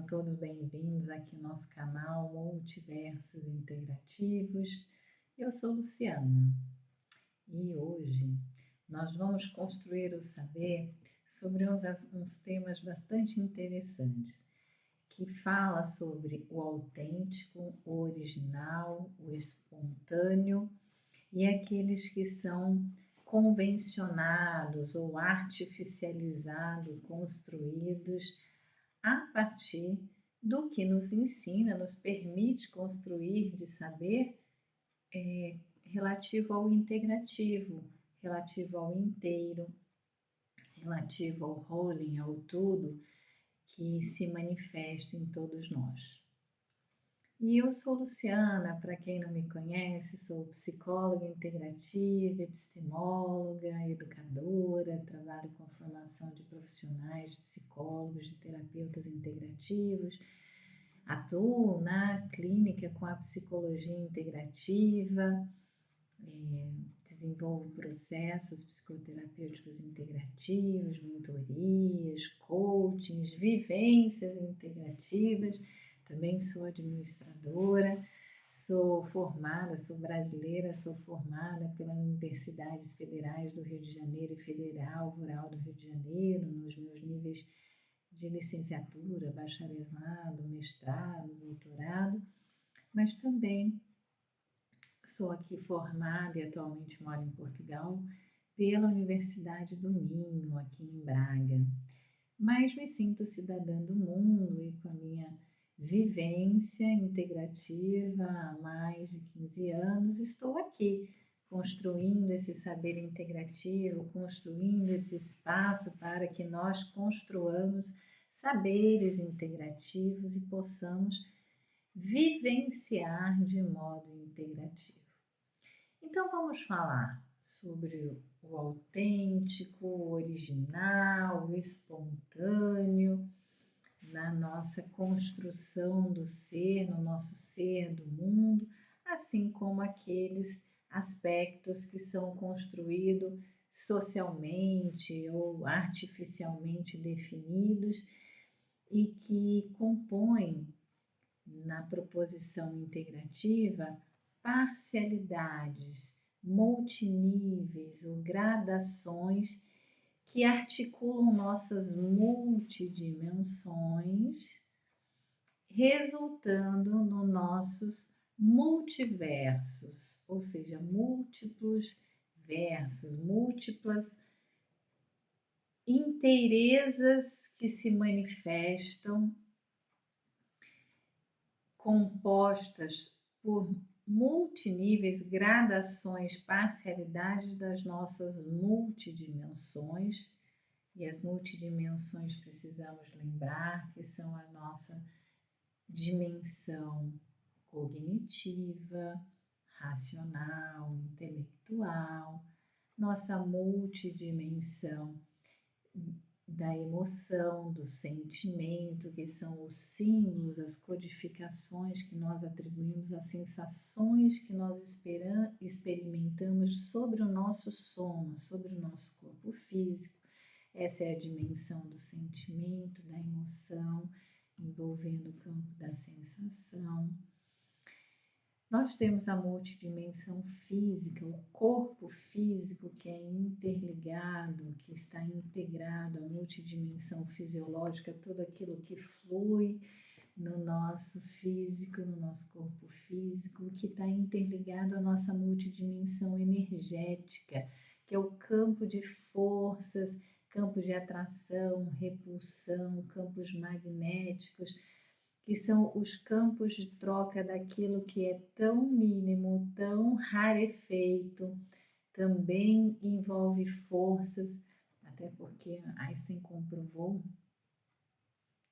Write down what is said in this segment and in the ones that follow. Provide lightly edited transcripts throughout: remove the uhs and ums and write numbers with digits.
todos bem-vindos aqui no nosso canal Multiversos Integrativos. Eu sou Luciana e hoje nós vamos construir o saber sobre uns temas bastante interessantes, que fala sobre o autêntico, o original, o espontâneo e aqueles que são convencionados ou artificializados, construídos a partir do que nos ensina, nos permite construir de saber relativo ao integrativo, relativo ao inteiro, relativo ao wholing, ao tudo que se manifesta em todos nós. E eu sou Luciana, para quem não me conhece, sou psicóloga integrativa, epistemóloga, educadora, trabalho com formação de profissionais, de psicólogos, de terapeutas integrativos, atuo na clínica com a psicologia integrativa, desenvolvo processos psicoterapêuticos integrativos, mentorias, coachings, vivências integrativas. Também sou administradora, sou brasileira, sou formada pelas Universidades Federais do Rio de Janeiro e Federal Rural do Rio de Janeiro, nos meus níveis de licenciatura, bacharelado, mestrado, doutorado, mas também sou aqui formada e atualmente moro em Portugal pela Universidade do Minho, aqui em Braga. Mas me sinto cidadã do mundo e com a minha vivência integrativa há mais de 15 anos, estou aqui construindo esse saber integrativo, construindo esse espaço para que nós construamos saberes integrativos e possamos vivenciar de modo integrativo. Então vamos falar sobre o autêntico, o original, o espontâneo, na nossa construção do ser, no nosso ser do mundo, assim como aqueles aspectos que são construídos socialmente ou artificialmente definidos e que compõem, na proposição integrativa, parcialidades, multiníveis ou gradações que articulam nossas multidimensões, resultando nos nossos multiversos, ou seja, múltiplos versos, múltiplas inteirezas que se manifestam, compostas por multiníveis, gradações, parcialidades das nossas multidimensões. E as multidimensões, precisamos lembrar que são a nossa dimensão cognitiva, racional, intelectual, nossa multidimensão da emoção, do sentimento, que são os símbolos, as codificações que nós atribuímos às sensações que nós experimentamos sobre o nosso soma, sobre o nosso corpo físico. Essa é a dimensão do sentimento, da emoção, envolvendo o campo da sensação. Nós temos a multidimensão física, o corpo físico que é interligado, que está integrado à multidimensão fisiológica, tudo aquilo que flui no nosso físico, no nosso corpo físico, que está interligado à nossa multidimensão energética, que é o campo de forças, campos de atração, repulsão, campos magnéticos, que são os campos de troca daquilo que é tão mínimo, tão rarefeito, também envolve forças, até porque Einstein comprovou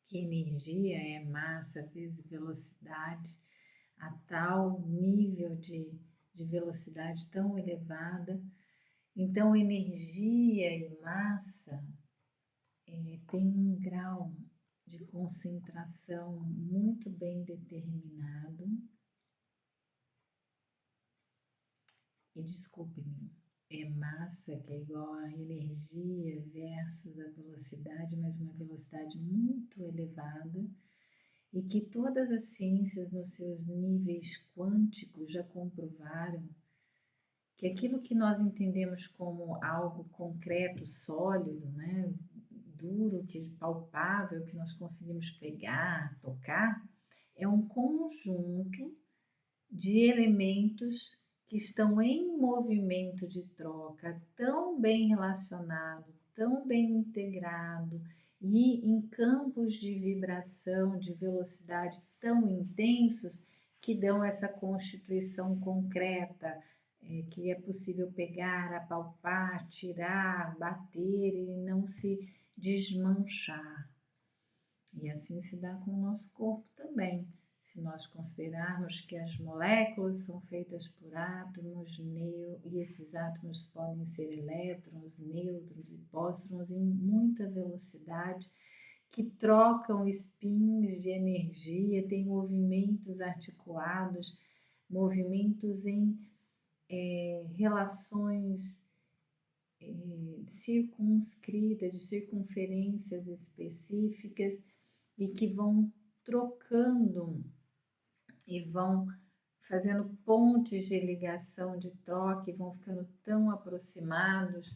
que energia é massa vezes velocidade, a tal nível de velocidade tão elevada. Então, energia e massa tem um grau de concentração muito bem determinado. E desculpe-me, é massa que é igual a energia versus a velocidade, mas uma velocidade muito elevada. e que todas as ciências nos seus níveis quânticos já comprovaram que aquilo que nós entendemos como algo concreto, sólido, né, duro, que palpável, que nós conseguimos pegar, tocar, é um conjunto de elementos que estão em movimento de troca, tão bem relacionado, tão bem integrado e em campos de vibração, de velocidade tão intensos que dão essa constituição concreta, que é possível pegar, apalpar, tirar, bater e não se desmanchar. E assim se dá com o nosso corpo também. Se nós considerarmos que as moléculas são feitas por átomos, e esses átomos podem ser elétrons, nêutrons e póstrons em muita velocidade, que trocam spins de energia, têm movimentos articulados, movimentos em relações circunscritas, de circunferências específicas, e que vão trocando e vão fazendo pontes de ligação, de troca, e vão ficando tão aproximados,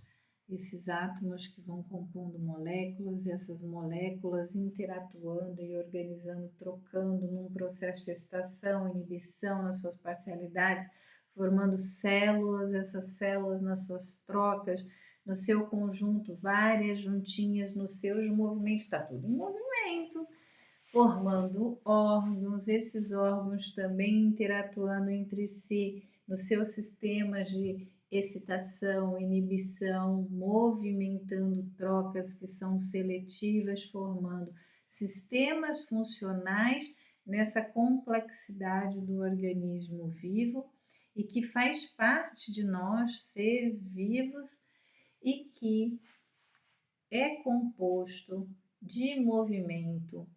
esses átomos que vão compondo moléculas, e essas moléculas interatuando e organizando, trocando num processo de excitação, inibição nas suas parcialidades, formando células, essas células nas suas trocas, no seu conjunto, várias juntinhas nos seus movimentos, está tudo em movimento, formando órgãos, esses órgãos também interatuando entre si nos seus sistemas de excitação, inibição, movimentando trocas que são seletivas, formando sistemas funcionais nessa complexidade do organismo vivo e que faz parte de nós, seres vivos, e que é composto de movimento.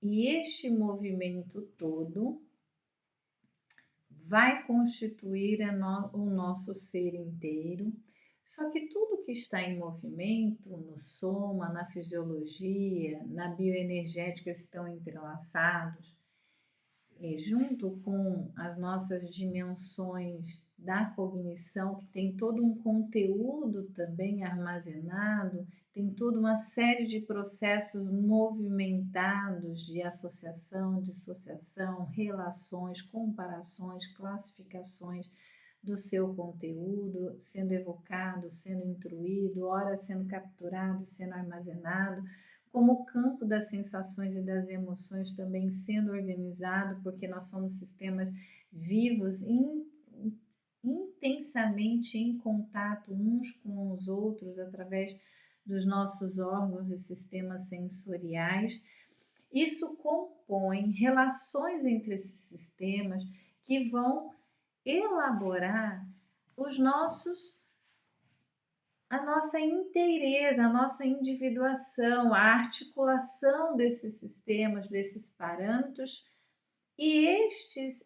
E este movimento todo vai constituir o nosso ser inteiro. Só que tudo que está em movimento, no soma, na fisiologia, na bioenergética, estão entrelaçados, junto com as nossas dimensões da cognição, que tem todo um conteúdo também armazenado, tem toda uma série de processos movimentados de associação, dissociação, relações, comparações, classificações do seu conteúdo, sendo evocado, sendo intruído, ora sendo capturado, sendo armazenado, como o campo das sensações e das emoções também sendo organizado, porque nós somos sistemas vivos, intensamente em contato uns com os outros através dos nossos órgãos e sistemas sensoriais. Isso compõe relações entre esses sistemas que vão elaborar a nossa inteireza, a nossa individuação, a articulação desses sistemas, desses parâmetros, e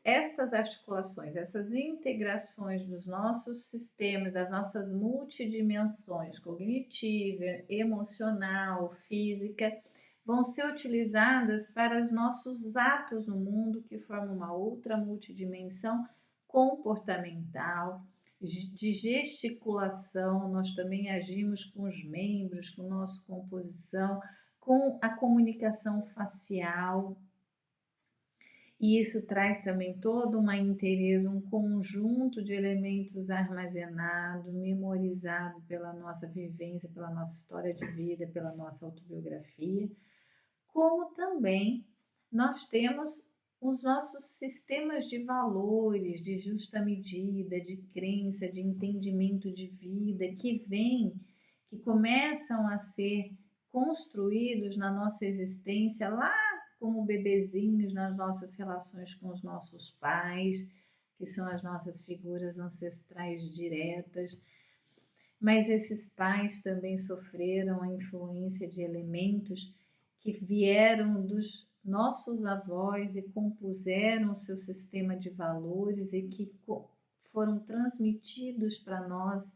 estas articulações, essas integrações dos nossos sistemas, das nossas multidimensões, cognitiva, emocional, física, vão ser utilizadas para os nossos atos no mundo, que formam uma outra multidimensão comportamental, de gesticulação. Nós também agimos com os membros, com nossa composição, com a comunicação facial. E isso traz também toda uma inteireza, um conjunto de elementos armazenados, memorizados pela nossa vivência, pela nossa história de vida, pela nossa autobiografia, como também nós temos os nossos sistemas de valores, de justa medida, de crença, de entendimento de vida, que começam a ser construídos na nossa existência lá como bebezinhos, nas nossas relações com os nossos pais, que são as nossas figuras ancestrais diretas. Mas esses pais também sofreram a influência de elementos que vieram dos nossos avós e compuseram o seu sistema de valores e que foram transmitidos para nós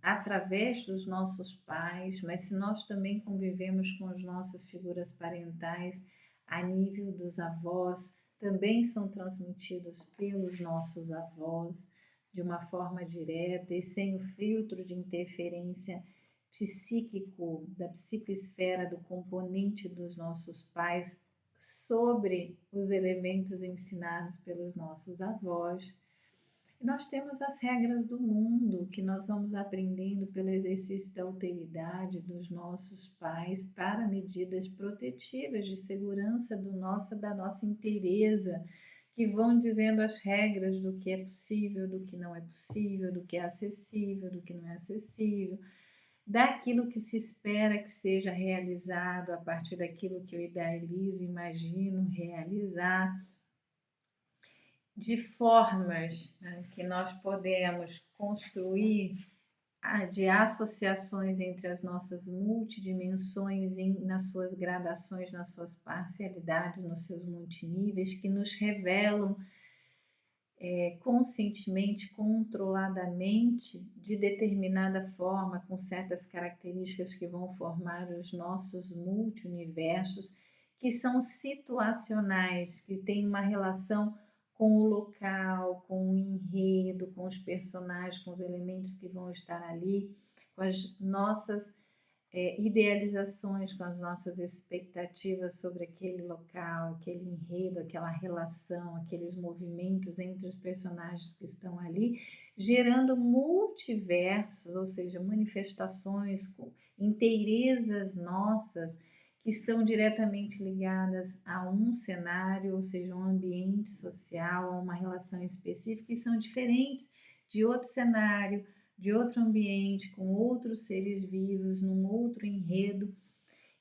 através dos nossos pais. Mas se nós também convivemos com as nossas figuras parentais, a nível dos avós, também são transmitidos pelos nossos avós de uma forma direta e sem o filtro de interferência psíquico, da psicoesfera, do componente dos nossos pais sobre os elementos ensinados pelos nossos avós. E nós temos as regras do mundo que nós vamos aprendendo pelo exercício da alteridade dos nossos pais para medidas protetivas de segurança da nossa inteireza, que vão dizendo as regras do que é possível, do que não é possível, do que é acessível, do que não é acessível, daquilo que se espera que seja realizado a partir daquilo que eu idealizo, imagino realizar, de formas, né, que nós podemos construir de associações entre as nossas multidimensões nas suas gradações, nas suas parcialidades, nos seus multiníveis, que nos revelam conscientemente, controladamente, de determinada forma, com certas características que vão formar os nossos multiuniversos, que são situacionais, que têm uma relação com o local, com o enredo, com os personagens, com os elementos que vão estar ali, com as nossas idealizações, com as nossas expectativas sobre aquele local, aquele enredo, aquela relação, aqueles movimentos entre os personagens que estão ali, gerando multiversos, ou seja, manifestações, inteirezas nossas que estão diretamente ligadas a um cenário, ou seja, um ambiente social, a uma relação específica, e são diferentes de outro cenário, de outro ambiente, com outros seres vivos, num outro enredo,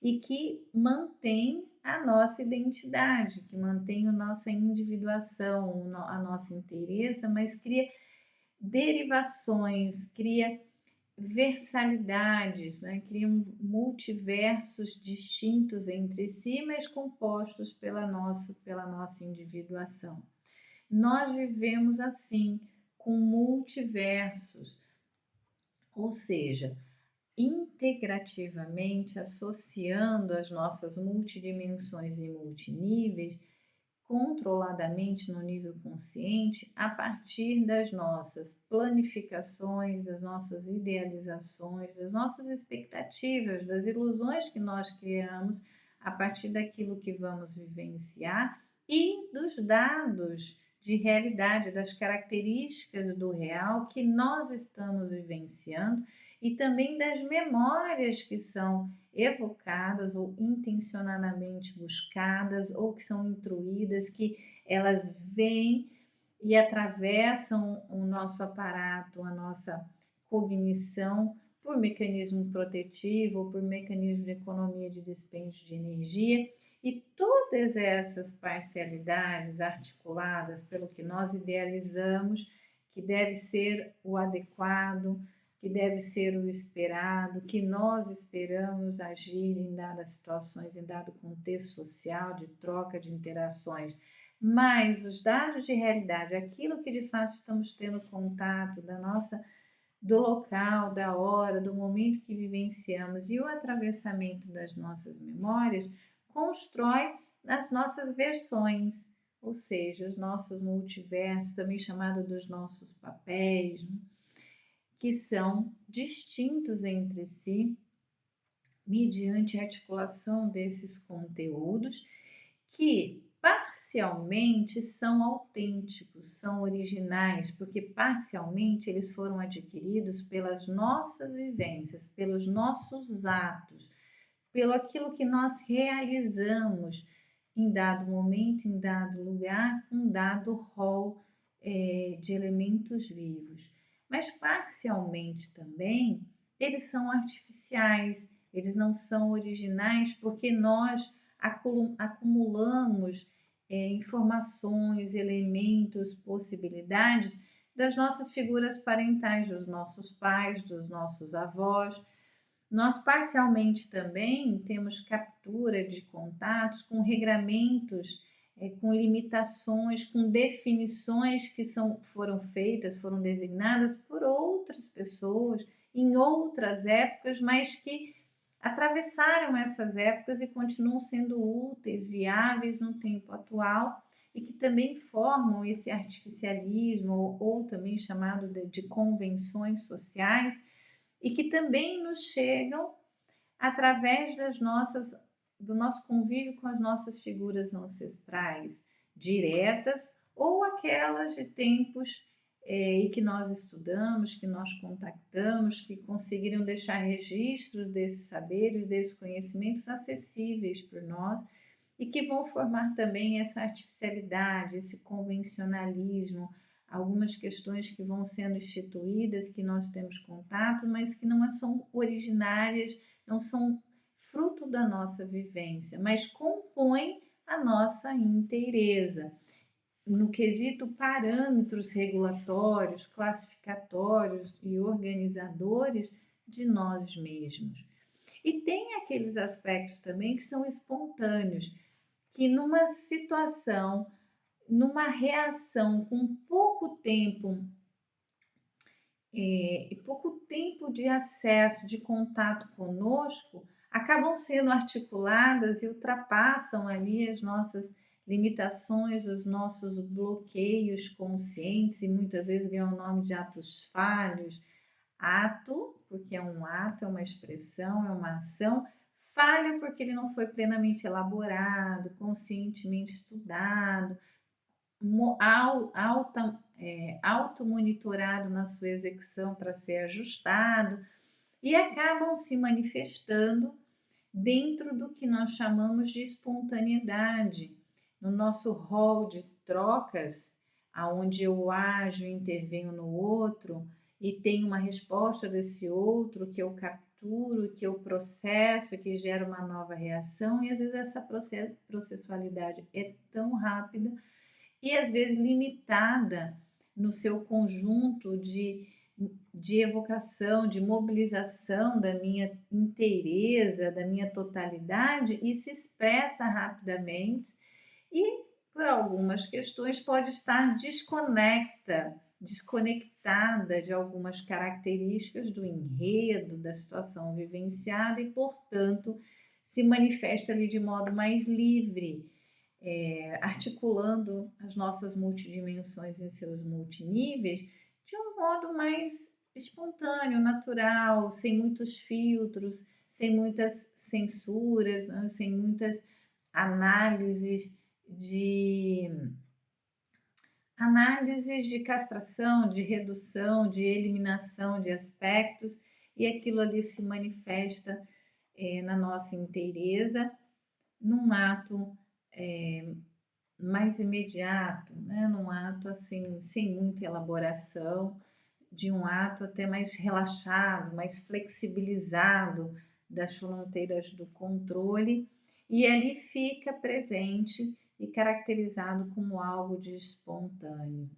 e que mantém a nossa identidade, que mantém a nossa individuação, a nossa inteireza, mas cria derivações, cria versalidades, né? Criam multiversos distintos entre si, mas compostos pela nossa individuação. Nós vivemos assim, com multiversos, ou seja, integrativamente associando as nossas multidimensões e multiníveis, controladamente no nível consciente, a partir das nossas planificações, das nossas idealizações, das nossas expectativas, das ilusões que nós criamos a partir daquilo que vamos vivenciar e dos dados de realidade, das características do real que nós estamos vivenciando e também das memórias que são evocadas ou intencionadamente buscadas ou que são intruídas, que elas vêm e atravessam o nosso aparato, a nossa cognição por mecanismo protetivo ou por mecanismo de economia de dispêndio de energia. E todas essas parcialidades articuladas pelo que nós idealizamos, que deve ser o adequado, que deve ser o esperado, que nós esperamos agir em dadas situações, em dado contexto social, de troca, de interações. Mas os dados de realidade, aquilo que de fato estamos tendo contato do local, da hora, do momento que vivenciamos e o atravessamento das nossas memórias, constrói as nossas versões, ou seja, os nossos multiversos, também chamado dos nossos papéis, né? Que são distintos entre si, mediante a articulação desses conteúdos, que parcialmente são autênticos, são originais, porque parcialmente eles foram adquiridos pelas nossas vivências, pelos nossos atos, pelo aquilo que nós realizamos em dado momento, em dado lugar, um dado rol de elementos vivos. Mas parcialmente também eles são artificiais, eles não são originais porque nós acumulamos informações, elementos, possibilidades das nossas figuras parentais, dos nossos pais, dos nossos avós. Nós parcialmente também temos captura de contatos com regramentos, com limitações, com definições que foram feitas, foram designadas por outras pessoas em outras épocas, mas que atravessaram essas épocas e continuam sendo úteis, viáveis no tempo atual e que também formam esse artificialismo, ou também chamado de convenções sociais, e que também nos chegam através do nosso convívio com as nossas figuras ancestrais diretas ou aquelas de tempos e que nós estudamos, que nós contactamos, que conseguiram deixar registros desses saberes, desses conhecimentos acessíveis por nós e que vão formar também essa artificialidade, esse convencionalismo, algumas questões que vão sendo instituídas, que nós temos contato, mas que não são originárias, não são fruto da nossa vivência, mas compõem a nossa inteireza. No quesito parâmetros regulatórios, classificatórios e organizadores de nós mesmos. E tem aqueles aspectos também que são espontâneos, que numa situação, numa reação com pouco tempo de acesso, de contato conosco, acabam sendo articuladas e ultrapassam ali as nossas limitações, os nossos bloqueios conscientes e muitas vezes ganham o nome de atos falhos. Ato, porque é um ato, é uma expressão, é uma ação. Falha porque ele não foi plenamente elaborado, conscientemente estudado, auto-monitorado na sua execução para ser ajustado e acabam se manifestando dentro do que nós chamamos de espontaneidade, no nosso rol de trocas, aonde eu ajo e intervenho no outro e tenho uma resposta desse outro que eu capturo, que eu processo, que gera uma nova reação e às vezes essa processualidade é tão rápida e às vezes limitada no seu conjunto de evocação, de mobilização da minha inteireza, da minha totalidade e se expressa rapidamente e por algumas questões pode estar desconectada de algumas características do enredo, da situação vivenciada e, portanto, se manifesta ali de modo mais livre, articulando as nossas multidimensões em seus multiníveis de um modo mais espontâneo, natural, sem muitos filtros, sem muitas censuras, né, sem muitas análises de castração, de redução, de eliminação de aspectos, e aquilo ali se manifesta na nossa inteireza, num ato mais imediato, né? Num ato assim, sem muita elaboração, de um ato até mais relaxado, mais flexibilizado das fronteiras do controle, e ali fica presente e caracterizado como algo de espontâneo.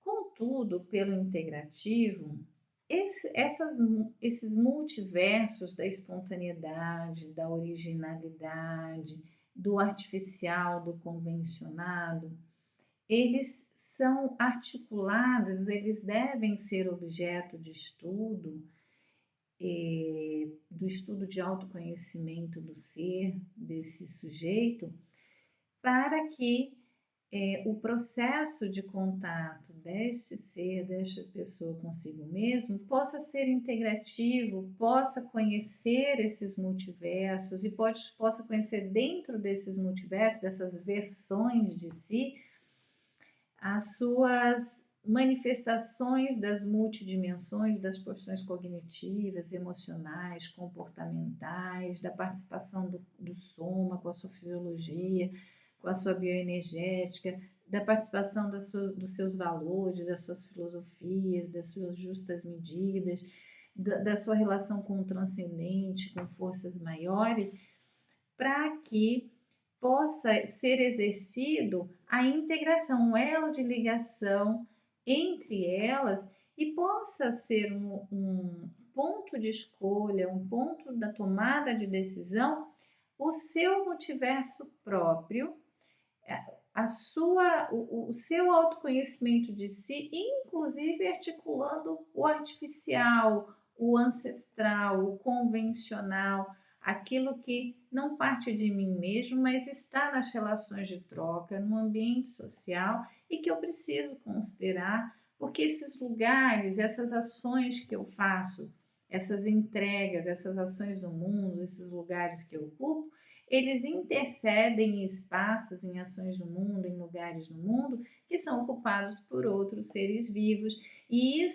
Contudo, pelo integrativo, esses multiversos da espontaneidade, da originalidade, do artificial, do convencionado, eles são articulados, eles devem ser objeto de estudo, do estudo de autoconhecimento do ser, desse sujeito, para que o processo de contato deste ser, desta pessoa consigo mesmo, possa ser integrativo, possa conhecer esses multiversos e possa conhecer dentro desses multiversos, dessas versões de si, as suas manifestações das multidimensões, das porções cognitivas, emocionais, comportamentais, da participação do soma com a sua fisiologia, com a sua bioenergética, da participação dos seus valores, das suas filosofias, das suas justas medidas, da sua relação com o transcendente, com forças maiores, para que possa ser exercido a integração, um elo de ligação entre elas e possa ser um ponto de escolha, um ponto da tomada de decisão, o seu multiverso próprio, o seu autoconhecimento de si, inclusive articulando o artificial, o ancestral, o convencional, aquilo que não parte de mim mesmo, mas está nas relações de troca, no ambiente social e que eu preciso considerar, porque esses lugares, essas ações que eu faço, essas entregas, essas ações no mundo, esses lugares que eu ocupo, eles intercedem em espaços, em ações no mundo, em lugares no mundo, que são ocupados por outros seres vivos. E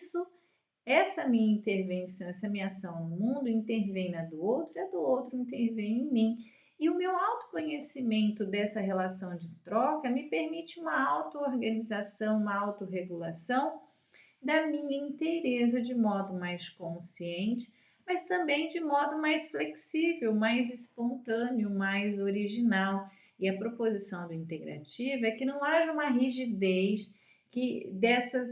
essa minha intervenção, essa minha ação no mundo intervém na do outro e a do outro intervém em mim. E o meu autoconhecimento dessa relação de troca me permite uma auto-organização, uma autorregulação da minha inteireza de modo mais consciente, mas também de modo mais flexível, mais espontâneo, mais original. E a proposição do integrativo é que não haja uma rigidez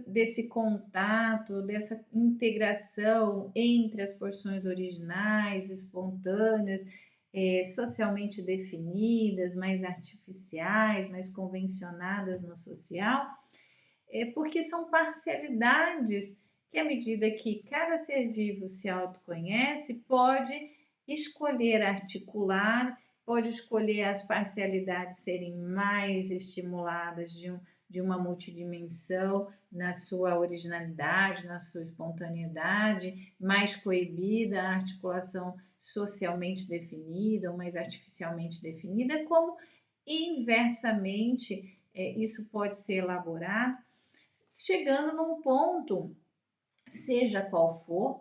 desse contato, dessa integração entre as porções originais, espontâneas, socialmente definidas, mais artificiais, mais convencionadas no social, porque são parcialidades que, à medida que cada ser vivo se autoconhece, pode escolher articular, pode escolher as parcialidades serem mais estimuladas de uma multidimensão na sua originalidade, na sua espontaneidade, mais coibida, a articulação socialmente definida ou mais artificialmente definida, como inversamente isso pode ser elaborado, chegando num ponto, seja qual for,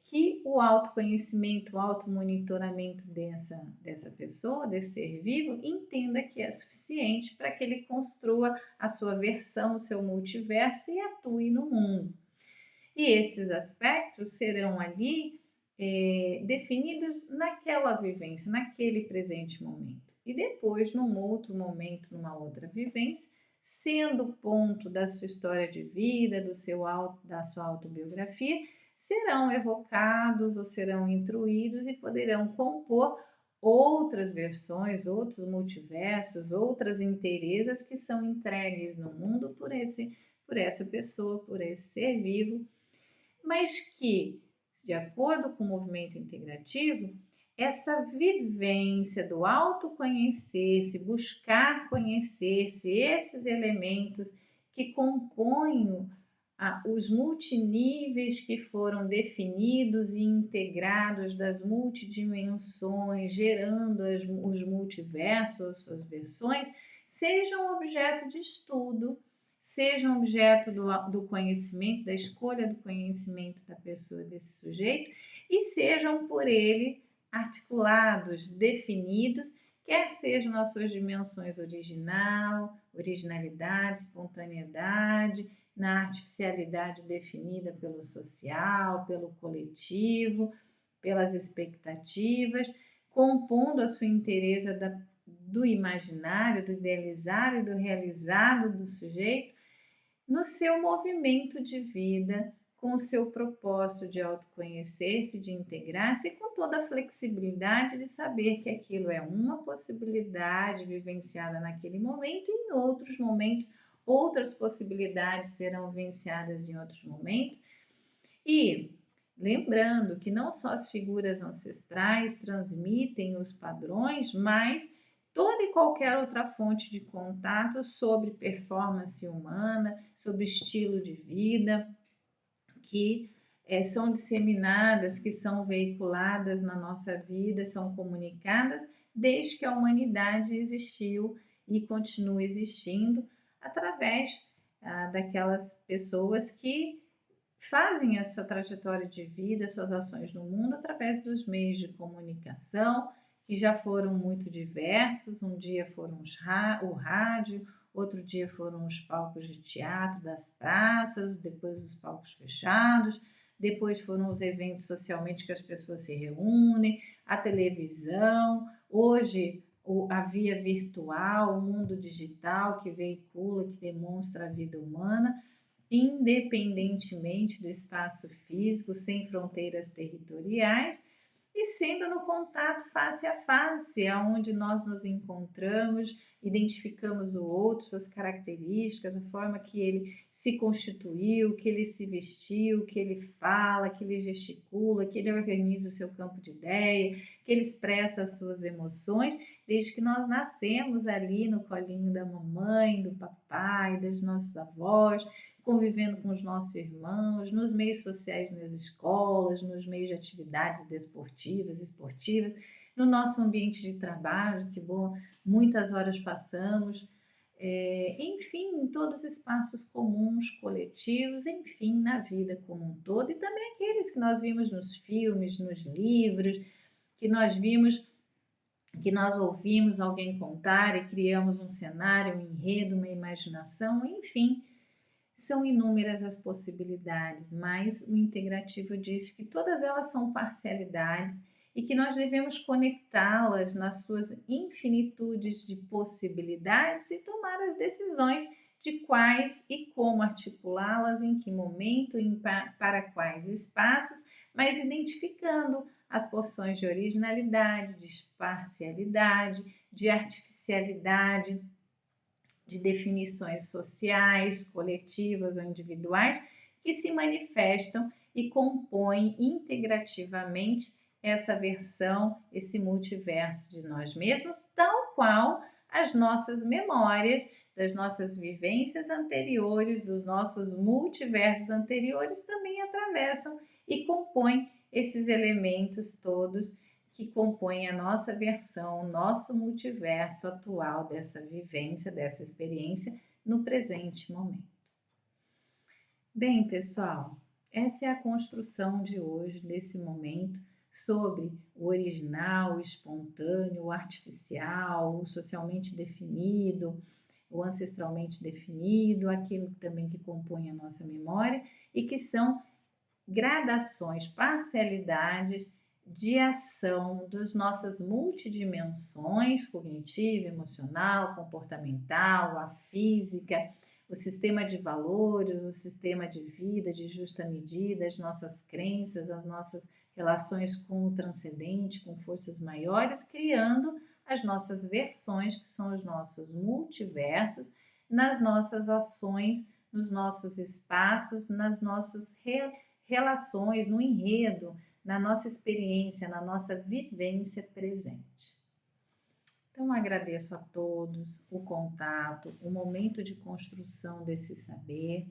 que o autoconhecimento, o automonitoramento dessa pessoa, desse ser vivo, entenda que é suficiente para que ele construa a sua versão, o seu multiverso e atue no mundo. E esses aspectos serão ali definidos naquela vivência, naquele presente momento. E depois, num outro momento, numa outra vivência, sendo ponto da sua história de vida, da sua autobiografia, serão evocados ou serão intruídos e poderão compor outras versões, outros multiversos, outras inteirezas que são entregues no mundo por essa pessoa, por esse ser vivo, mas que, de acordo com o movimento integrativo, essa vivência do autoconhecer-se, buscar conhecer-se, esses elementos que compõem os multiníveis que foram definidos e integrados das multidimensões, gerando os multiversos, as suas versões, sejam objeto de estudo, sejam objeto do conhecimento, da escolha do conhecimento da pessoa, desse sujeito, e sejam por ele articulados, definidos, quer sejam nas suas dimensões originalidade, espontaneidade, na artificialidade definida pelo social, pelo coletivo, pelas expectativas, compondo a sua inteireza do imaginário, do idealizado e do realizado do sujeito, no seu movimento de vida, com o seu propósito de autoconhecer-se, de integrar-se, com toda a flexibilidade de saber que aquilo é uma possibilidade vivenciada naquele momento e em outros momentos, outras possibilidades serão vivenciadas em outros momentos. E lembrando que não só as figuras ancestrais transmitem os padrões, mas toda e qualquer outra fonte de contato sobre performance humana, sobre estilo de vida, que são disseminadas, que são veiculadas na nossa vida, são comunicadas desde que a humanidade existiu e continua existindo através daquelas pessoas que fazem a sua trajetória de vida, suas ações no mundo através dos meios de comunicação, que já foram muito diversos. Um dia foram o rádio, outro dia foram os palcos de teatro das praças, depois os palcos fechados, depois foram os eventos socialmente que as pessoas se reúnem, a televisão, hoje a via virtual, o mundo digital que veicula, que demonstra a vida humana, independentemente do espaço físico, sem fronteiras territoriais, e sendo no contato face a face, aonde nós nos encontramos identificamos o outro, suas características, a forma que ele se constituiu, que ele se vestiu, que ele fala, que ele gesticula, que ele organiza o seu campo de ideia, que ele expressa as suas emoções, desde que nós nascemos ali no colinho da mamãe, do papai, dos nossos avós, convivendo com os nossos irmãos, nos meios sociais, nas escolas, nos meios de atividades desportivas, esportivas, no nosso ambiente de trabalho, que muitas horas passamos, enfim, em todos os espaços comuns, coletivos, enfim, na vida como um todo, e também aqueles que nós vimos nos filmes, nos livros, que nós vimos, que nós ouvimos alguém contar e criamos um cenário, um enredo, uma imaginação, enfim, são inúmeras as possibilidades, mas o integrativo diz que todas elas são parcialidades e que nós devemos conectá-las nas suas infinitudes de possibilidades e tomar as decisões de quais e como articulá-las, em que momento e para quais espaços, mas identificando as porções de originalidade, de parcialidade, de artificialidade, de definições sociais, coletivas ou individuais que se manifestam e compõem integrativamente essa versão, esse multiverso de nós mesmos, tal qual as nossas memórias, das nossas vivências anteriores, dos nossos multiversos anteriores também atravessam e compõem esses elementos todos que compõem a nossa versão, nosso multiverso atual dessa vivência, dessa experiência no presente momento. Bem, pessoal, essa é a construção de hoje, desse momento, sobre o original, o espontâneo, o artificial, o socialmente definido, o ancestralmente definido, aquilo também que compõe a nossa memória e que são gradações, parcialidades de ação das nossas multidimensões cognitiva, emocional, comportamental, a física, o sistema de valores, o sistema de vida, de justa medida, as nossas crenças, as nossas relações com o transcendente, com forças maiores, criando as nossas versões, que são os nossos multiversos, nas nossas ações, nos nossos espaços, nas nossas relações, no enredo, na nossa experiência, na nossa vivência presente. Então, agradeço a todos o contato, o momento de construção desse saber.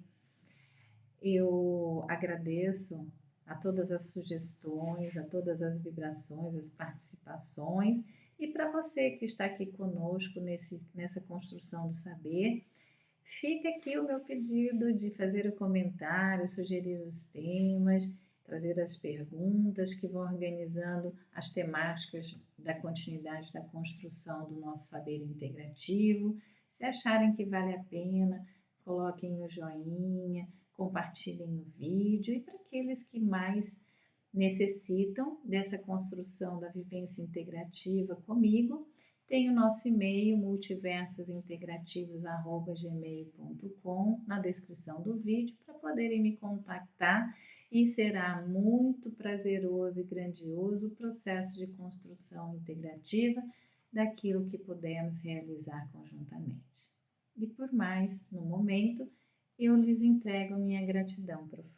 Eu agradeço a todas as sugestões, a todas as vibrações, as participações. E para você que está aqui conosco nessa construção do saber, fica aqui o meu pedido de fazer o comentário, sugerir os temas, trazer as perguntas que vão organizando as temáticas da continuidade da construção do nosso saber integrativo. Se acharem que vale a pena, coloquem o joinha, compartilhem o vídeo, e para aqueles que mais necessitam dessa construção da vivência integrativa comigo, tem o nosso e-mail multiversosintegrativos@gmail.com na descrição do vídeo para poderem me contactar, e será muito prazeroso e grandioso o processo de construção integrativa daquilo que pudermos realizar conjuntamente. E por mais, no momento, eu lhes entrego minha gratidão profunda.